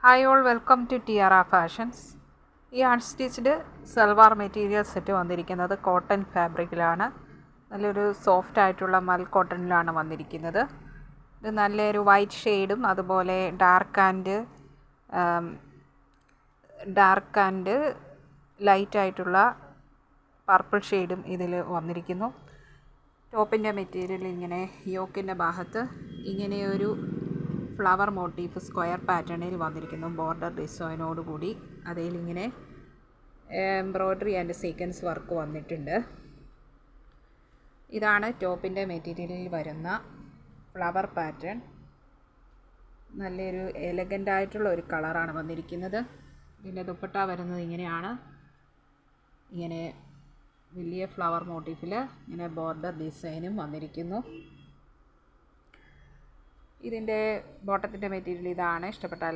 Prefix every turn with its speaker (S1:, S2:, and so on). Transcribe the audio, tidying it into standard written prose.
S1: Hi all, welcome to Tiara fashions. ഈ unstitched salwar material set വന്നിരിക്കുന്നത് cotton ഫാബ്രിക്കിലാണ്. നല്ലൊരു സോഫ്റ്റ് ആയിട്ടുള്ള മൽ കോട്ടണിലാണ് വന്നിരിക്കുന്നത്. ഇത് നല്ലൊരു വൈറ്റ് ഷെയ്ഡും അതുപോലെ ഡാർക്ക് ആൻഡ് ലൈറ്റ് ആയിട്ടുള്ള പർപ്പിൾ ഷെയ്ഡും ഇതിൽ വന്നിരിക്കുന്നു. ടോപ്പിൻ്റെ മെറ്റീരിയൽ ഇങ്ങനെ യോക്കിൻ്റെ ഭാഗത്ത് ഇങ്ങനെയൊരു ഫ്ലവർ മോട്ടീഫ് സ്ക്വയർ പാറ്റേണിൽ വന്നിരിക്കുന്നു. ബോർഡർ ഡിസൈനോടുകൂടി അതിലിങ്ങനെ എംബ്രോയ്ഡറി ആൻഡ് സീക്വൻസ് വർക്ക് വന്നിട്ടുണ്ട്. ഇതാണ് ടോപ്പിൻ്റെ മെറ്റീരിയലിൽ വരുന്ന ഫ്ലവർ പാറ്റേൺ. നല്ലൊരു എലഗൻ്റ് ആയിട്ടുള്ള ഒരു കളറാണ് വന്നിരിക്കുന്നത്. ഇതിൻ്റെ ദുപ്പട്ട വരുന്നത് ഇങ്ങനെയാണ്. ഇങ്ങനെ വലിയ ഫ്ലവർ മോട്ടീഫിൽ ഇങ്ങനെ ബോർഡർ ഡിസൈനും വന്നിരിക്കുന്നു. ഇതിൻ്റെ ബോട്ടത്തിൻ്റെ മെറ്റീരിയൽ ഇതാണ്. ഇഷ്ടപ്പെട്ടാൽ